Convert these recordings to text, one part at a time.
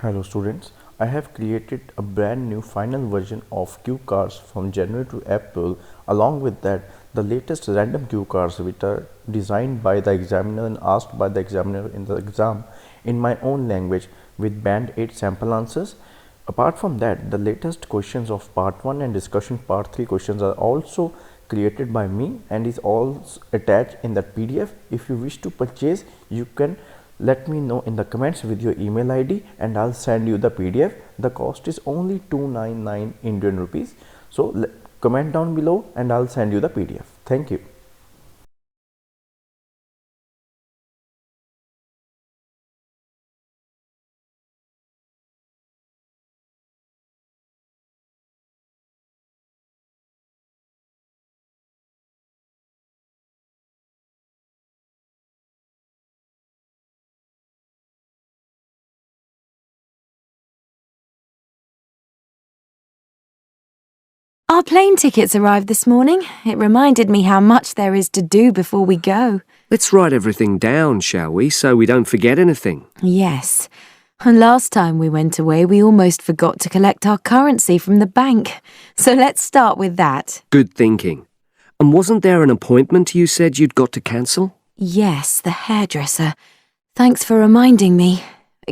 Hello students, I have created a brand new final version of cue cards from January to April. Along with that, the latest random cue cards which are designed by the examiner and asked by the examiner in the exam in my own language with band 8 sample answers. Apart from that, the latest questions of part 1 and discussion part 3 questions are also created by me and is all attached in that PDF. If you wish to purchase, you can let me know in the comments with your email ID and I'll send you the PDF. The cost is only 299 Indian rupees. So comment down below and I'll send you the PDF. Thank you. Our plane tickets arrived this morning. It reminded me how much there is to do before we go. Let's write everything down, shall we, so we don't forget anything? Yes. And last time we went away, we almost forgot to collect our currency from the bank. So let's start with that. Good thinking. And wasn't there an appointment you said you'd got to cancel? Yes, the hairdresser. Thanks for reminding me.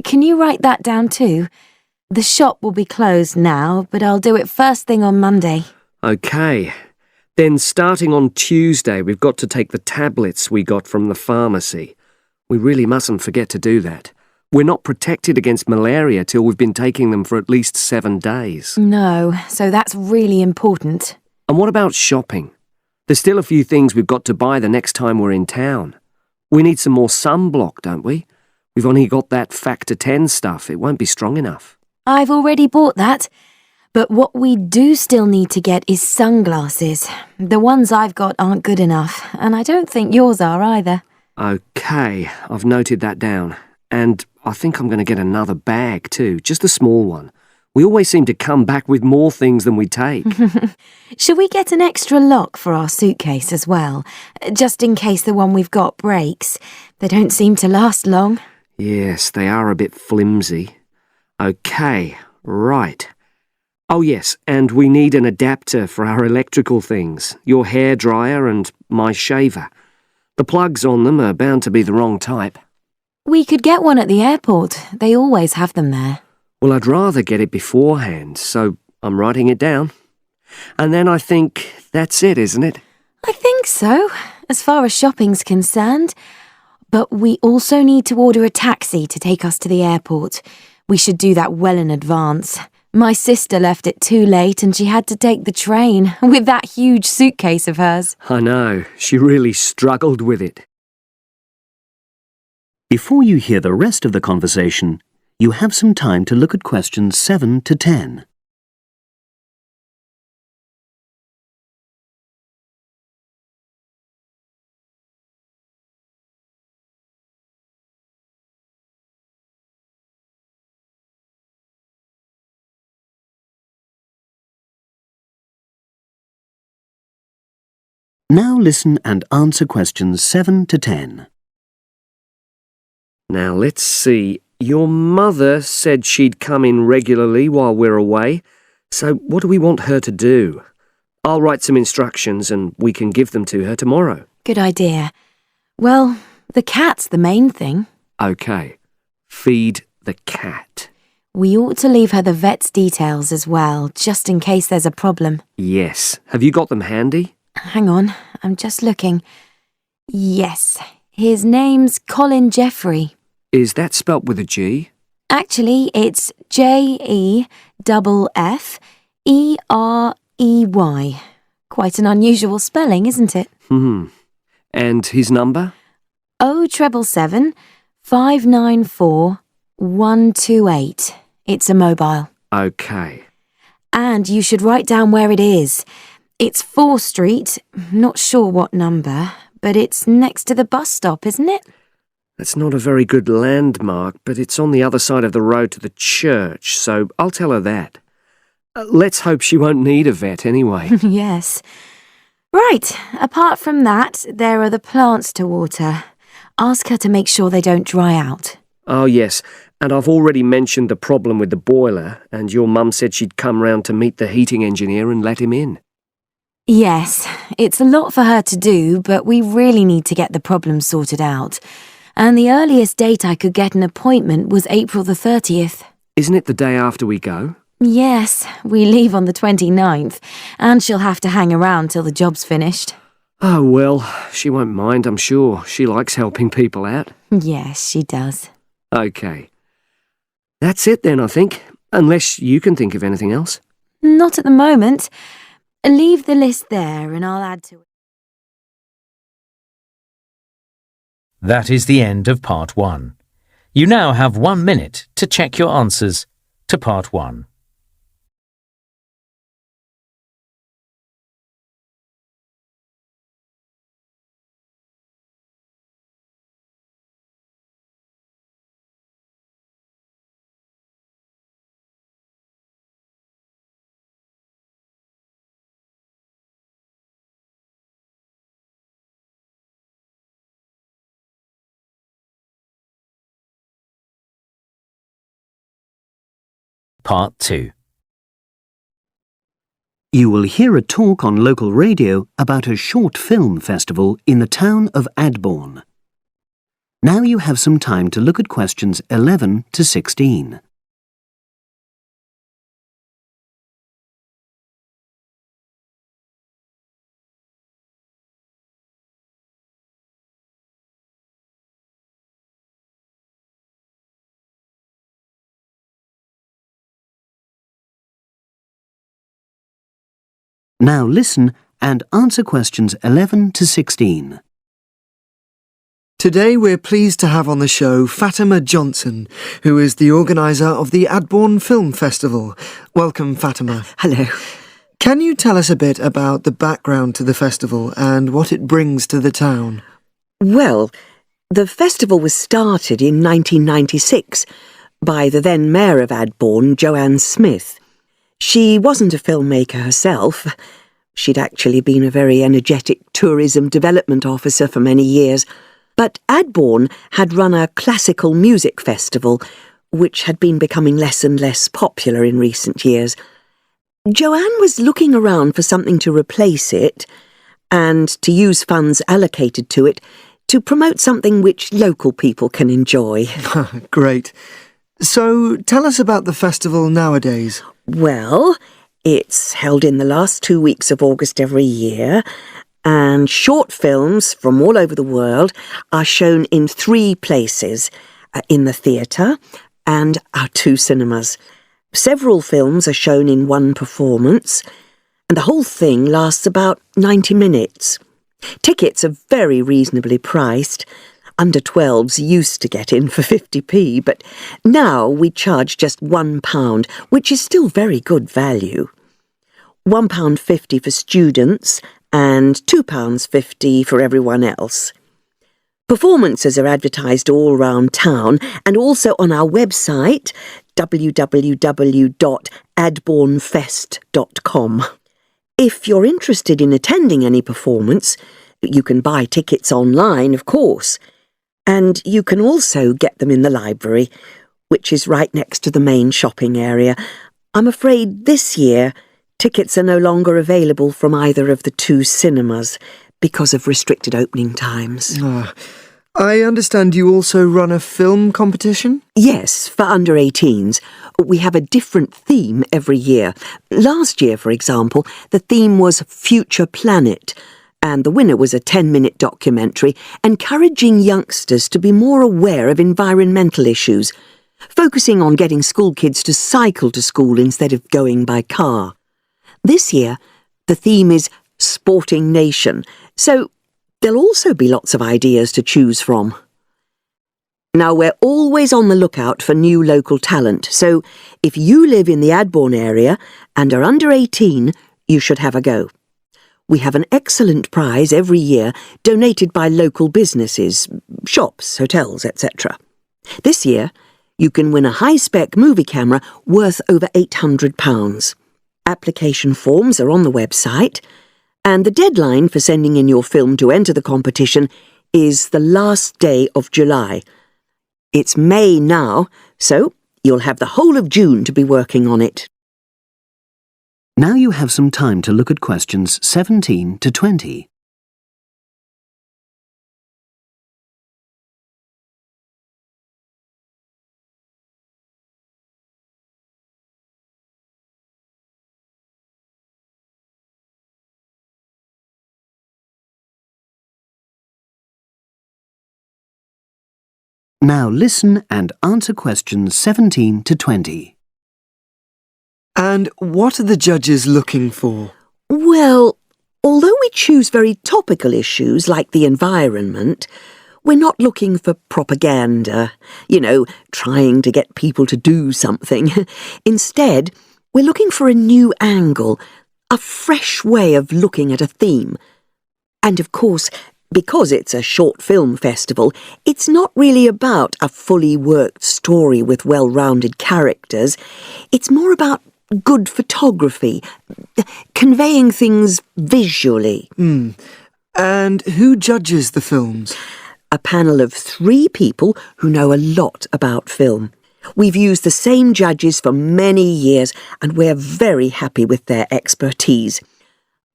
Can you write that down too? The shop will be closed now, but I'll do it first thing on Monday. OK. Then starting on Tuesday, we've got to take the tablets we got from the pharmacy. We really mustn't forget to do that. We're not protected against malaria till we've been taking them for at least 7 days. No, so that's really important. And what about shopping? There's still a few things we've got to buy the next time we're in town. We need some more sunblock, don't we? We've only got that factor 10 stuff. It won't be strong enough. I've already bought that. But what we do still need to get is sunglasses. The ones I've got aren't good enough, and I don't think yours are either. OK, I've noted that down. And I think I'm going to get another bag too, just a small one. We always seem to come back with more things than we take. Shall we get an extra lock for our suitcase as well? Just in case the one we've got breaks. They don't seem to last long. Yes, they are a bit flimsy. OK, right. Oh yes, and we need an adapter for our electrical things, your hairdryer and my shaver. The plugs on them are bound to be the wrong type. We could get one at the airport. They always have them there. Well, I'd rather get it beforehand, so I'm writing it down. And then I think that's it, isn't it? I think so, as far as shopping's concerned. But we also need to order a taxi to take us to the airport. We should do that well in advance. My sister left it too late and she had to take the train with that huge suitcase of hers. I know, she really struggled with it. Before you hear the rest of the conversation, you have some time to look at questions 7 to 10. Now listen and answer questions 7 to 10. Now let's see. Your mother said she'd come in regularly while we're away, so what do we want her to do? I'll write some instructions and we can give them to her tomorrow. Good idea. Well, the cat's the main thing. OK. Feed the cat. We ought to leave her the vet's details as well, just in case there's a problem. Yes. Have you got them handy? Hang on, I'm just looking. Yes, his name's Colin Jeffrey. Is that spelt with a G? Actually, it's Jeffrey. Quite an unusual spelling, isn't it? And his number? 077 594 128. It's a mobile. OK. And you should write down where it is. It's 4 Street, not sure what number, but it's next to the bus stop, isn't it? That's not a very good landmark, but it's on the other side of the road to the church, so I'll tell her that. Let's hope she won't need a vet anyway. Yes. Right, apart from that, there are the plants to water. Ask her to make sure they don't dry out. Oh, yes. And I've already mentioned the problem with the boiler, and your mum said she'd come round to meet the heating engineer and let him in. Yes, it's a lot for her to do, but we really need to get the problem sorted out. And the earliest date I could get an appointment was April the 30th. Isn't it the day after we go? Yes, we leave on the 29th, and she'll have to hang around till the job's finished. Oh, well, she won't mind, I'm sure. She likes helping people out. Yes, she does. OK. That's it then, I think. Unless you can think of anything else. Not at the moment. Leave the list there and I'll add to it. That is the end of Part 1. You now have 1 minute to check your answers to Part 1. Part 2. You will hear a talk on local radio about a short film festival in the town of Adborne. Now you have some time to look at questions 11 to 16. Now listen and answer questions 11 to 16. Today we're pleased to have on the show Fatima Johnson, who is the organiser of the Adborne Film Festival. Welcome, Fatima. Hello. Can you tell us a bit about the background to the festival and what it brings to the town? Well, the festival was started in 1996 by the then Mayor of Adborne, Joanne Smith. She wasn't a filmmaker herself. She'd actually been a very energetic tourism development officer for many years. But Adborne had run a classical music festival, which had been becoming less and less popular in recent years. Joanne was looking around for something to replace it and to use funds allocated to it to promote something which local people can enjoy. Great. So tell us about the festival nowadays. Well, it's held in the last 2 weeks of August every year, and short films from all over the world are shown in 3 places, in the theatre and our 2 cinemas. Several films are shown in one performance, and the whole thing lasts about 90 minutes. Tickets are very reasonably priced. Under 12s used to get in for 50p, but now we charge just £1, which is still very good value. £1.50 for students and £2.50 for everyone else. Performances are advertised all around town and also on our website, www.adbornefest.com. If you're interested in attending any performance, you can buy tickets online, of course. And you can also get them in the library, which is right next to the main shopping area. I'm afraid this year tickets are no longer available from either of the 2 cinemas because of restricted opening times. I understand you also run a film competition? Yes, for under 18s. We have a different theme every year. Last year, for example, the theme was Future Planet, and the winner was a 10-minute documentary encouraging youngsters to be more aware of environmental issues, focusing on getting school kids to cycle to school instead of going by car. This year, the theme is Sporting Nation, so there'll also be lots of ideas to choose from. Now, we're always on the lookout for new local talent, so if you live in the Adborne area and are under 18, you should have a go. We have an excellent prize every year donated by local businesses, shops, hotels, etc. This year, you can win a high-spec movie camera worth over £800. Application forms are on the website, and the deadline for sending in your film to enter the competition is the last day of July. It's May now, So, you'll have the whole of June to be working on it. Now you have some time to look at questions 17 to 20. Now listen and answer questions 17 to 20. And what are the judges looking for? Well, although we choose very topical issues like the environment, we're not looking for propaganda, trying to get people to do something. Instead, we're looking for a new angle, a fresh way of looking at a theme. And of course, because it's a short film festival, it's not really about a fully worked story with well-rounded characters. It's more about good photography, conveying things visually. And who judges the films? A panel of 3 people who know a lot about film. We've used the same judges for many years, and we're very happy with their expertise.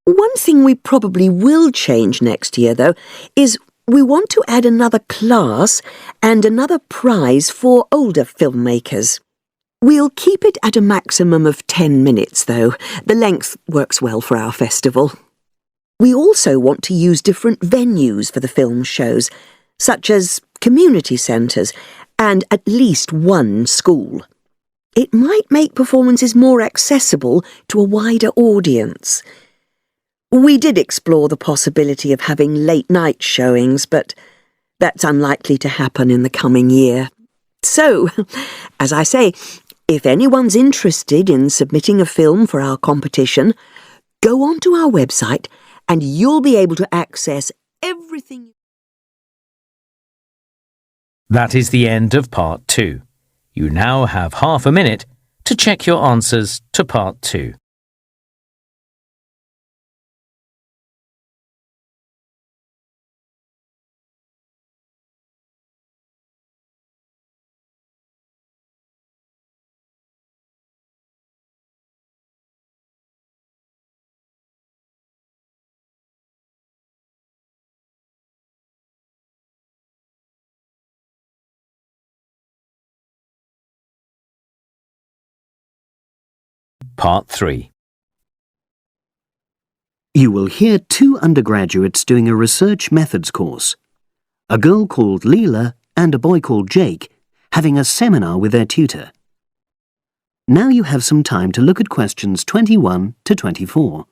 One thing we probably will change next year, though, is we want to add another class and another prize for older filmmakers. We'll keep it at a maximum of 10 minutes, though. The length works well for our festival. We also want to use different venues for the film shows, such as community centres and at least one school. It might make performances more accessible to a wider audience. We did explore the possibility of having late-night showings, but that's unlikely to happen in the coming year. So, as I say, if anyone's interested in submitting a film for our competition, go onto our website and you'll be able to access everything. That is the end of part 2. You now have half a minute to check your answers to part 2. Part 3. You will hear 2 undergraduates doing a research methods course. A girl called Leela and a boy called Jake having a seminar with their tutor. Now you have some time to look at questions 21 to 24.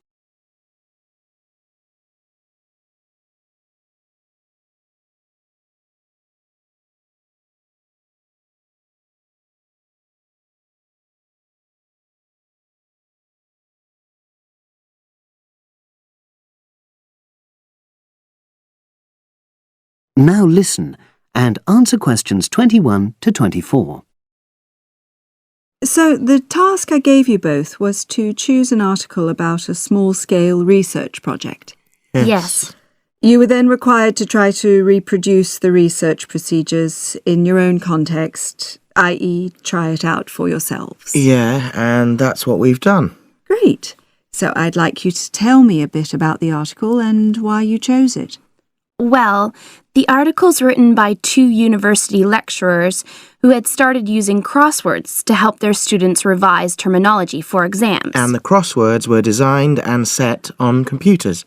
Now listen and answer questions 21 to 24. So the task I gave you both was to choose an article about a small-scale research project. Yes. You were then required to try to reproduce the research procedures in your own context, i.e. try it out for yourselves. Yeah, and that's what we've done. Great. So I'd like you to tell me a bit about the article and why you chose it. Well, the article's written by 2 university lecturers who had started using crosswords to help their students revise terminology for exams. And the crosswords were designed and set on computers.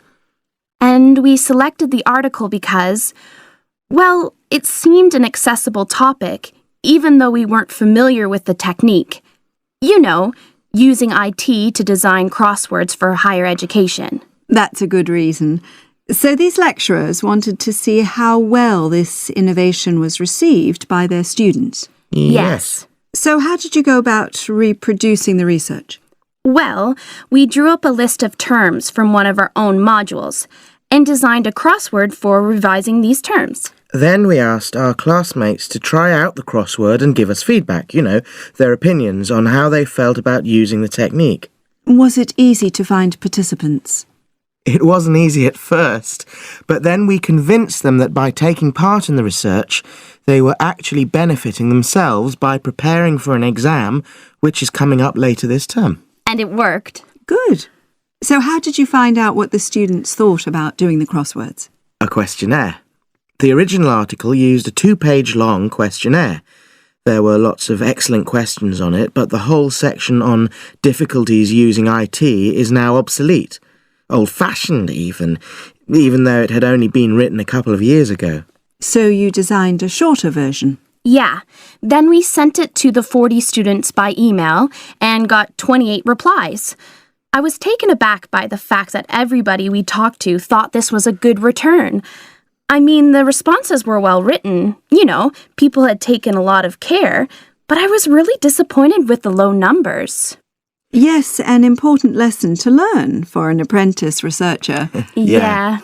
And we selected the article because, well, it seemed an accessible topic, even though we weren't familiar with the technique. You know, using IT to design crosswords for higher education. That's a good reason. So these lecturers wanted to see how well this innovation was received by their students. Yes. So how did you go about reproducing the research? Well, we drew up a list of terms from one of our own modules and designed a crossword for revising these terms. Then we asked our classmates to try out the crossword and give us feedback, their opinions on how they felt about using the technique. Was it easy to find participants? It wasn't easy at first, but then we convinced them that by taking part in the research, they were actually benefiting themselves by preparing for an exam which is coming up later this term. And it worked. Good. So how did you find out what the students thought about doing the crosswords? A questionnaire. The original article used a 2-page long questionnaire. There were lots of excellent questions on it, but the whole section on difficulties using IT is now obsolete. Old-fashioned even though it had only been written a couple of years ago. So you designed a shorter version? Yeah. Then we sent it to the 40 students by email and got 28 replies. I was taken aback by the fact that everybody we talked to thought this was a good return. I mean, the responses were well written. You know, people had taken a lot of care, but I was really disappointed with the low numbers. Yes, an important lesson to learn for an apprentice researcher. Yeah.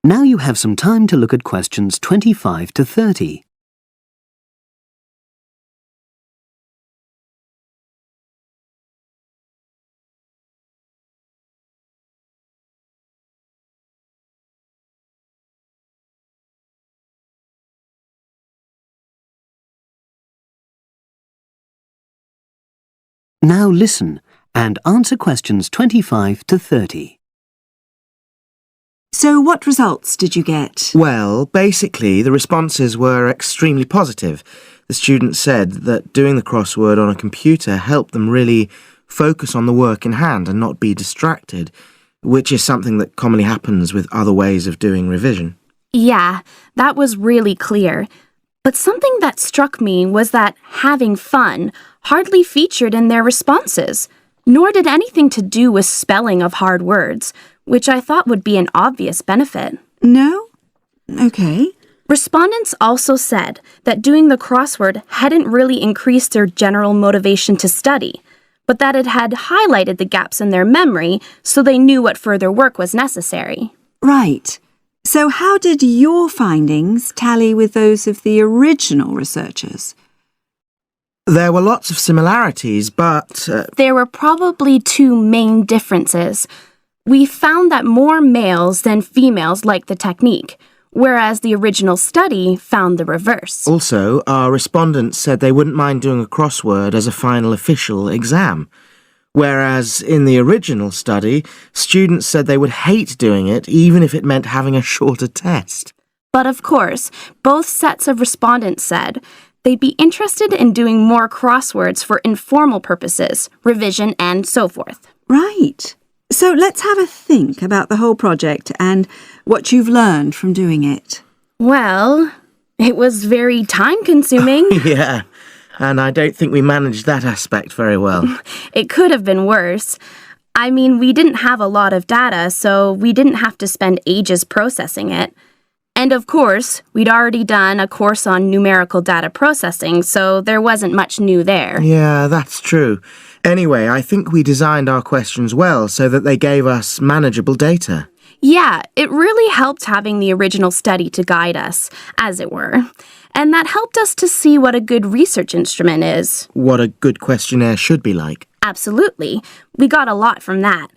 Now you have some time to look at questions 25 to 30. Now listen and answer questions 25 to 30. So what results did you get? Well, basically, the responses were extremely positive. The students said that doing the crossword on a computer helped them really focus on the work in hand and not be distracted, which is something that commonly happens with other ways of doing revision. Yeah, that was really clear. But something that struck me was that having fun hardly featured in their responses, nor did anything to do with spelling of hard words, which I thought would be an obvious benefit. No? Okay. Respondents also said that doing the crossword hadn't really increased their general motivation to study, but that it had highlighted the gaps in their memory so they knew what further work was necessary. Right. So how did your findings tally with those of the original researchers? There were lots of similarities, but... There were probably two main differences. We found that more males than females liked the technique, whereas the original study found the reverse. Also, our respondents said they wouldn't mind doing a crossword as a final official exam, whereas in the original study, students said they would hate doing it even if it meant having a shorter test. But of course, both sets of respondents said they'd be interested in doing more crosswords for informal purposes, revision, and so forth. Right. So let's have a think about the whole project and what you've learned from doing it. Well, it was very time-consuming. Yeah, and I don't think we managed that aspect very well. It could have been worse. I mean, we didn't have a lot of data, so we didn't have to spend ages processing it. And of course, we'd already done a course on numerical data processing, so there wasn't much new there. Yeah, that's true. Anyway, I think we designed our questions well so that they gave us manageable data. Yeah, it really helped having the original study to guide us, as it were. And that helped us to see what a good research instrument is. What a good questionnaire should be like. Absolutely. We got a lot from that.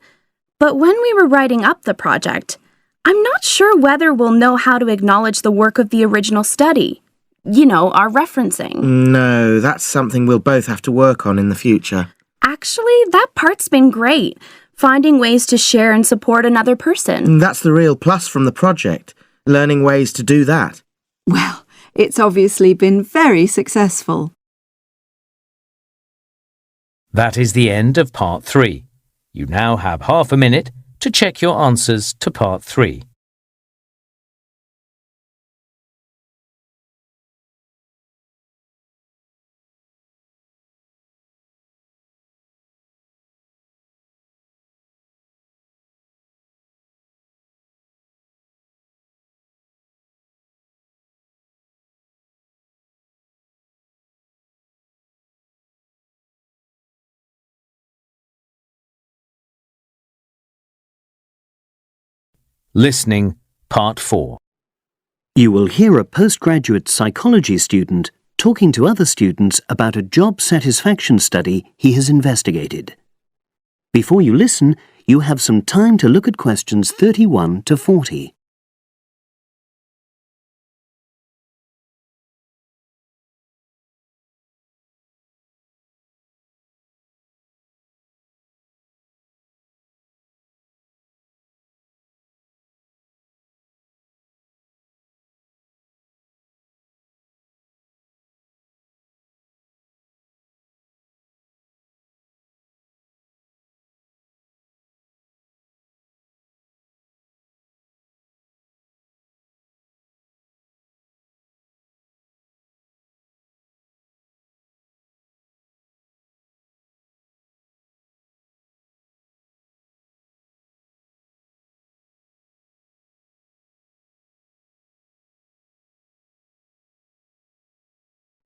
But when we were writing up the project, I'm not sure whether we'll know how to acknowledge the work of the original study. You know, our referencing. No, that's something we'll both have to work on in the future. Actually, that part's been great. Finding ways to share and support another person. That's the real plus from the project, learning ways to do that. Well, it's obviously been very successful. That is the end of part 3. You now have half a minute to check your answers to part 3. Listening, part 4. You will hear a postgraduate psychology student talking to other students about a job satisfaction study he has investigated. Before you listen, you have some time to look at questions 31 to 40.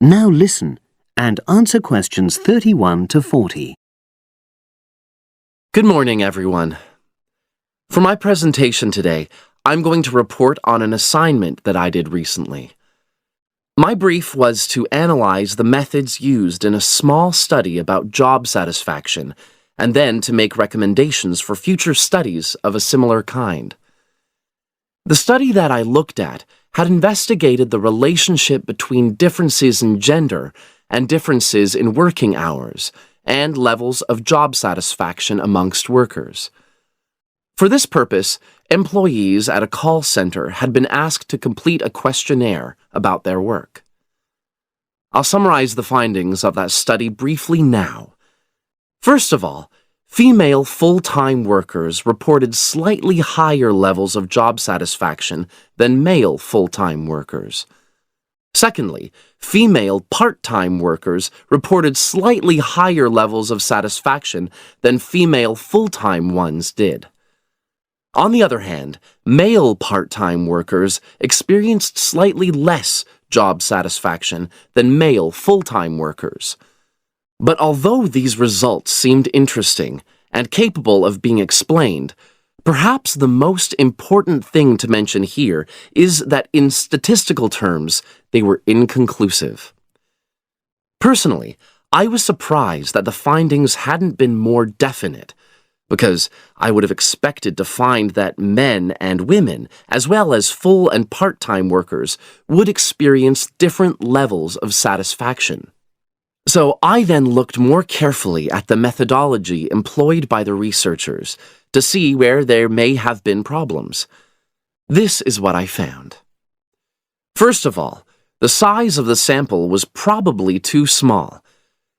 Now listen and answer questions 31 to 40. Good morning, everyone. For my presentation today, I'm going to report on an assignment that I did recently. My brief was to analyze the methods used in a small study about job satisfaction, and then to make recommendations for future studies of a similar kind. The study that I looked at had investigated the relationship between differences in gender and differences in working hours and levels of job satisfaction amongst workers. For this purpose, employees at a call center had been asked to complete a questionnaire about their work. I'll summarize the findings of that study briefly now. First of all, female full-time workers reported slightly higher levels of job satisfaction than male full-time workers. Secondly, female part-time workers reported slightly higher levels of satisfaction than female full-time ones did. On the other hand, male part-time workers experienced slightly less job satisfaction than male full-time workers. But although these results seemed interesting and capable of being explained, perhaps the most important thing to mention here is that in statistical terms, they were inconclusive. Personally, I was surprised that the findings hadn't been more definite, because I would have expected to find that men and women, as well as full and part-time workers, would experience different levels of satisfaction. So I then looked more carefully at the methodology employed by the researchers to see where there may have been problems. This is what I found. First of all, the size of the sample was probably too small.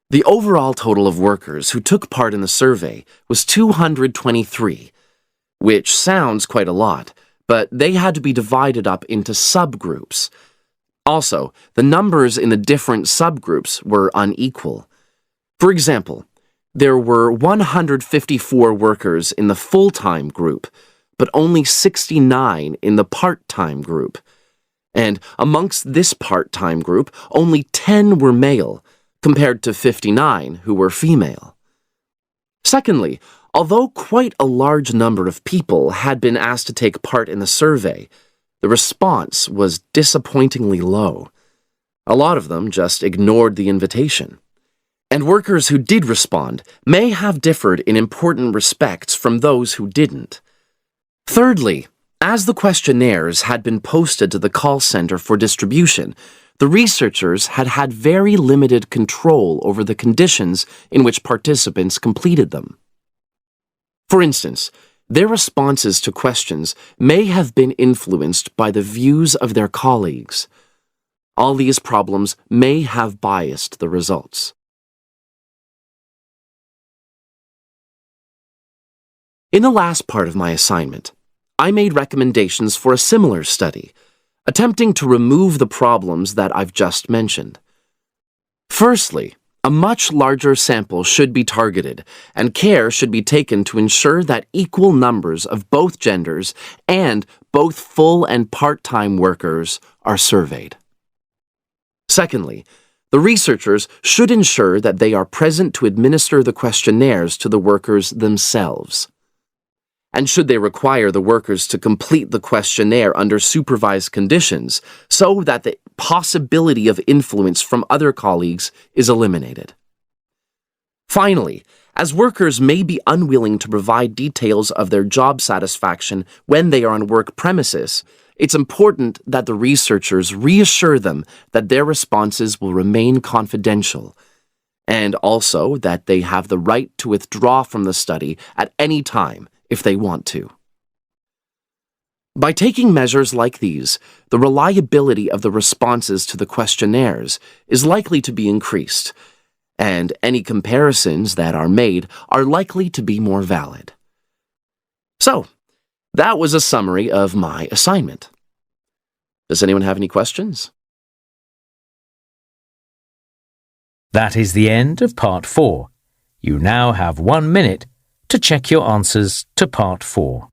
The overall total of workers who took part in the survey was 223, which sounds quite a lot, but they had to be divided up into subgroups. Also, the numbers in the different subgroups were unequal. For example, there were 154 workers in the full-time group, but only 69 in the part-time group. And amongst this part-time group, only 10 were male, compared to 59 who were female. Secondly, although quite a large number of people had been asked to take part in the survey, the response was disappointingly low. A lot of them just ignored the invitation. And workers who did respond may have differed in important respects from those who didn't. Thirdly, as the questionnaires had been posted to the call center for distribution, the researchers had had very limited control over the conditions in which participants completed them. For instance, their responses to questions may have been influenced by the views of their colleagues. All these problems may have biased the results. In the last part of my assignment, I made recommendations for a similar study, attempting to remove the problems that I've just mentioned. Firstly, a much larger sample should be targeted, and care should be taken to ensure that equal numbers of both genders and both full and part-time workers are surveyed. Secondly, the researchers should ensure that they are present to administer the questionnaires to the workers themselves. And should they require the workers to complete the questionnaire under supervised conditions so that the possibility of influence from other colleagues is eliminated. Finally, As workers may be unwilling to provide details of their job satisfaction when they are on work premises, it's important that the researchers reassure them that their responses will remain confidential, and also that they have the right to withdraw from the study at any time if they want to. By taking measures like these, the reliability of the responses to the questionnaires is likely to be increased, and any comparisons that are made are likely to be more valid. So, that was a summary of my assignment. Does anyone have any questions? That is the end of Part 4. You now have 1 minute to check your answers to Part 4.